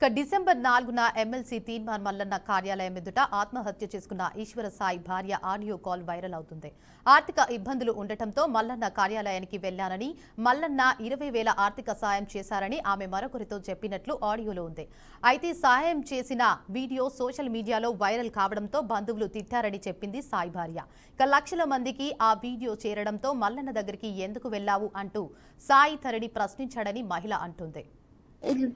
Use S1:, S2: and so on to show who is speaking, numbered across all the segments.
S1: December 4న MLC Teenmar Mallanna కార్యాలయం ఎదుట ఆత్మహత్య చేసుకున్న ఈశ్వర సాయి భార్య ఆడియో కాల్ వైరల్ అవుతుంది. ఆర్థిక ఇబ్బందులు ఉండటంతో మల్లన్న కార్యాలయానికి వెళ్లానని, మల్లన్న 20,000 ఆర్థిక సాయం చేశారని ఆమె మరొకరితో చెప్పినట్లు ఆడియోలో ఉంది. అయితే సాయం చేసిన వీడియో సోషల్ మీడియాలో వైరల్ కావడంతో బంధువులు తిట్టారని చెప్పింది సాయి భార్య. లక్షల మందికి ఆ వీడియో చేరడంతో మల్లన్న దగ్గరికి ఎందుకు వెళ్లావు అంటూ సాయి తరడి ప్రశ్నించాడని మహిళ అంటుంది.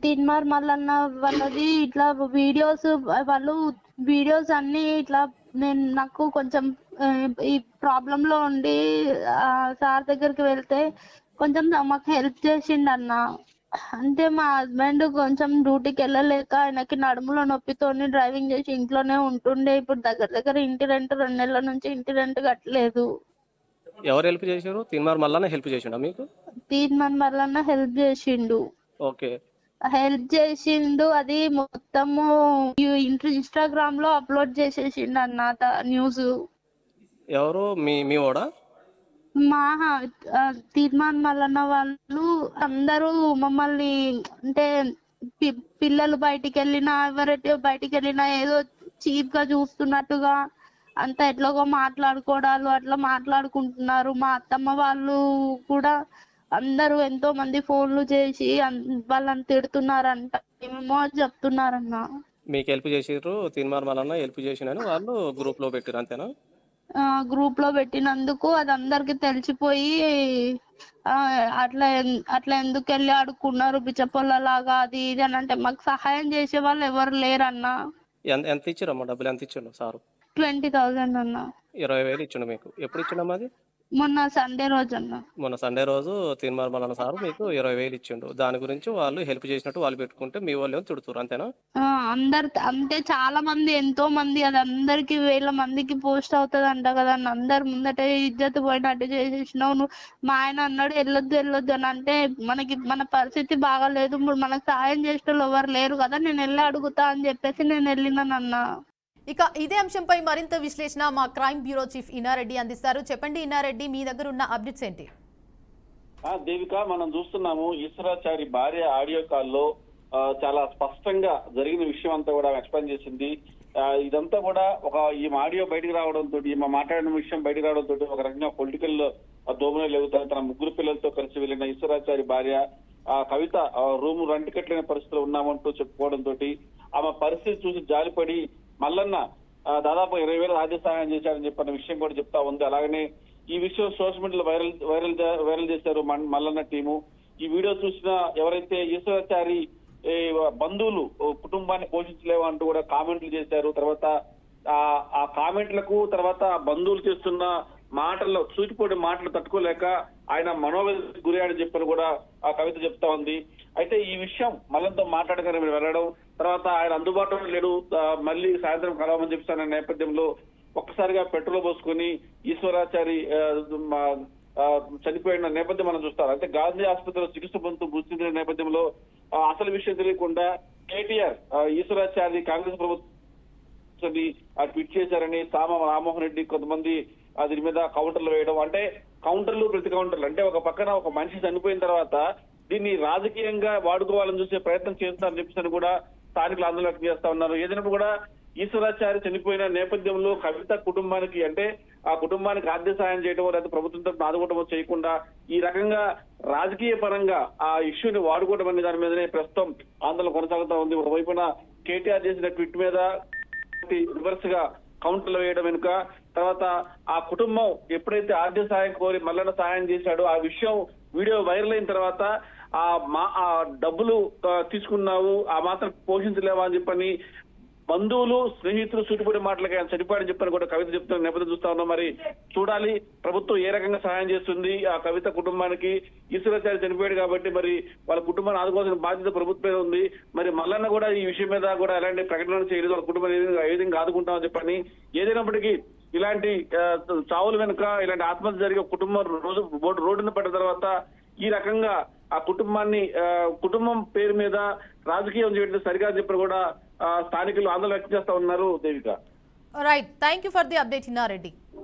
S2: తీన్మార్ మల్లన్న వాళ్ళది ఇట్లా వీడియోస్ అన్ని ఇట్లా నాకు కొంచెం ఈ ప్రాబ్లం లో ఉండి సార్ దగ్గరికి వెళ్తే కొంచెం మాకు హెల్ప్ చేసిండు అన్న. అంటే మా హస్బెండ్ కొంచెం డ్యూటీకి వెళ్ళలేక ఆయనకి నడుములో నొప్పితోని డ్రైవింగ్ చేసి ఇంట్లోనే ఉంటుండే. ఇప్పుడు దగ్గర ఇంటి రెంట్ 2 నెలల నుంచి ఇంటి రెంట్ కట్టలేదు.
S3: ఎవరు హెల్ప్ చేశారు? తీన్మార్ మల్లన్న హెల్ప్ చేసిండా మీకు?
S2: తీన్మార్ మల్లన్న హెల్ప్ చేసిండు.
S3: ఓకే,
S2: హెల్ప్ చేసిండు. అది మొత్తము ఇన్స్టాగ్రామ్ లో అప్లోడ్ చేసేసిండు అన్న న్యూస్.
S3: ఎవరు? మీ ఓడా?
S2: మా తీర్మాన్ మల్లన్న వాళ్ళు అందరూ మమ్మల్ని అంటే పిల్లలు బయటికి వెళ్ళినా ఎవరైతే బయటికి వెళ్ళినా ఏదో చీప్ గా చూస్తున్నట్టుగా అంత ఎట్లాగో మాట్లాడుకోవడాలు అట్లా మాట్లాడుకుంటున్నారు. మా అత్తమ్మ వాళ్ళు కూడా అందరూ ఎంతో మంది ఫోన్లు చేసి వాళ్ళని తిడుతున్నారంట, ఏమేమో చెప్తున్నారన్న.
S3: మీకు హెల్ప్ చేసిర్రు, తీన్మార్ మల్లన్న హెల్ప్ చేసినని వాళ్ళు గ్రూప్ లో పెట్టారు, అంతేనా?
S2: గ్రూప్ లో పెట్టినందుకు అది అందరికి తెలిసిపోయి అట్లా ఎందుకు వెళ్ళి అడుక్కున్నారు బిచ్చపొల్లలాగా అది ఇది అని అంటే మాకు సహాయం చేసే వాళ్ళు ఎవరు లేరన్న.
S3: ఎంత ఇచ్చారమ్మా? డబ్బులు ఎంత ఇచ్చిండు సారు?
S2: 20,000 అన్న.
S3: 20,000 ఇచ్చిండు మీకు. ఎప్పుడు ఇచ్చిండమ్మా అది?
S2: మొన్న సండే రోజు అన్న.
S3: మొన్న సండే రోజు తీన్మార్ మల్లన్న సారు మీకు 20,000 ఇచ్చిండు. దాని గురించి వాళ్ళు హెల్ప్ చేసినట్టు వాళ్ళు పెట్టుకుంటే మీ వాళ్ళు తిడుతున్నారు, అంతేనా?
S2: అందరు అంటే చాలా మంది ఎంతో మంది అది అందరికి 1000 మందికి పోస్ట్ అవుతుంది అంట కదా. అందరు ముందట ఇజ్జత్ పోయినట్టు చేసేసినావు నువ్వు. మా ఆయన అన్నాడు వెళ్ళొద్దు అని. అంటే మన పరిస్థితి బాగాలేదు, ఇప్పుడు మనకు సాయం చేసే ఎవరు లేరు కదా, నేను వెళ్ళి అడుగుతా అని చెప్పేసి నేను వెళ్ళినానన్నా.
S1: ఇక ఇదే అంశంపై మరింత విశ్లేషణ మా క్రైమ్ బ్యూరో చీఫ్ ఇనారెడ్డి అందిస్తారు. చెప్పండి ఇనారెడ్డి, మీ దగ్గర ఉన్న అప్డేట్స్ ఏంటి?
S4: దేవిక, మనం చూస్తున్నాము ఈశ్వరాచారి భార్య ఆడియో కాల్లో చాలా స్పష్టంగా జరిగిన విషయం అంతా కూడా ఎక్స్ప్లెయిన్ చేసింది. ఇదంతా కూడా ఈ ఆడియో బయటకు రావడంతో, ఈమె మాట్లాడిన విషయం బయటకు రావడంతో ఒక రకంగా పొలిటికల్ దోమనలు లేవుతాయి. తన 3 పిల్లలతో కలిసి వెళ్లిన ఈశ్వరాచారి భార్య కవిత రూమ్ రెంట్ కట్టలేని పరిస్థితులు ఉన్నామంటూ చెప్పుకోవడంతో ఆమె పరిస్థితి చూసి జాలిపడి మల్లన్న దాదాపు 20,000 ఆర్థిక సహాయం చేశారని చెప్పిన విషయం కూడా చెప్తా ఉంది. అలాగనే ఈ విషయం సోషల్ మీడియాలో వైరల్ చేశారు మల్లన్న టీము. ఈ వీడియో చూసిన ఎవరైతే ఈశ్వరాచారి బంధువులు కుటుంబాన్ని పోషించలేవు అంటూ కూడా కామెంట్లు చేశారు. తర్వాత ఆ కామెంట్లకు తర్వాత బంధువులు చేస్తున్న మాటల్లో సూటిపోటి మాటలు తట్టుకోలేక ఆయన మనోవేదనకు గురయ్యాడని చెప్పని కూడా ఆ కవిత చెప్తా ఉంది. అయితే ఈ విషయం మల్లన్నతో మాట్లాడగానే వెళ్ళడం, తర్వాత ఆయన అందుబాటులో లేడు, మళ్ళీ సాయంత్రం కలవమని చెప్పిన నేపథ్యంలో ఒక్కసారిగా పెట్రోల్ పోసుకొని ఈశ్వరాచారి చనిపోయిన నేపథ్యం మనం చూస్తారు. అంటే గాంధీ ఆసుపత్రిలో చికిత్స పొందుతూ మృతి చెందిన నేపథ్యంలో అసలు విషయం తెలియకుండా కేటీఆర్ ఈశ్వరాచారి కాంగ్రెస్ ప్రభుత్వం ట్వీట్ చేశారని రామ్మోహన్ రెడ్డి కొంతమంది దీని మీద కౌంటర్లు వేయడం, అంటే కౌంటర్లు ప్రతి కౌంటర్లు, అంటే ఒక పక్కన ఒక మనిషి చనిపోయిన తర్వాత దీన్ని రాజకీయంగా వాడుకోవాలని చూసే ప్రయత్నం చేస్తారని చెప్పేసి కూడా స్థానికులు ఆందోళన వ్యక్తం చేస్తా ఉన్నారు. ఏదైనప్పుడు కూడా ఈశ్వరాచారి చనిపోయిన నేపథ్యంలో కవిత కుటుంబానికి, అంటే ఆ కుటుంబానికి ఆర్థిక సాయం చేయడం లేదా ప్రభుత్వం తరఫున ఆదుకోవడమో చేయకుండా ఈ రకంగా రాజకీయ పరంగా ఆ ఇష్యూని వాడుకోవడం అనే దాని మీదనే ప్రస్తుతం ఆందోళన కొనసాగుతా ఉంది. ఒకవైపున కేటీఆర్ చేసిన ట్వీట్ మీద రివర్స్ గా కౌంటర్లు వేయడం వెనుక, తర్వాత ఆ కుటుంబం ఎప్పుడైతే ఆర్థిక సాయం కోరి మల్లన్న సాయం చేశాడో ఆ విషయం వీడియో వైరల్ అయిన తర్వాత ఆ డబ్బులు తీసుకున్నావు, ఆ మాత్రం పోషించలేవా అని చెప్పని బంధువులు స్నేహితులు సూటిపడి మాటలకి ఆయన చనిపోయాడని చెప్పని కూడా కవిత చెప్తున్న నేపథ్యం చూస్తా ఉన్నాం. మరి చూడాలి ప్రభుత్వం ఏ రకంగా సహాయం చేస్తుంది ఆ కవిత కుటుంబానికి. ఈశ్వరాచారి చనిపోయాడు కాబట్టి మరి వాళ్ళ కుటుంబాన్ని ఆదుకోవాల్సిన బాధ్యత ప్రభుత్వమే ఉంది. మరి మల్లన్న కూడా ఈ విషయం మీద కూడా ఎలాంటి ప్రకటన చేయలేదు, వాళ్ళ కుటుంబం ఏ విధంగా ఆదుకుంటామని చెప్పని. ఏదైనప్పటికీ ఇలాంటి చావుల వెనుక ఇలాంటి ఆత్మహత్య జరిగే కుటుంబం రోడ్డున పడ్డ తర్వాత ఈ రకంగా ఆ కుటుంబం పేరు మీద రాజకీయం చేయడం సరిగా చెప్పని కూడా స్థానికులు ఆందోళన వ్యక్తం చేస్తా ఉన్నారు. Devika,
S1: right, thank you for the update Inna Reddy.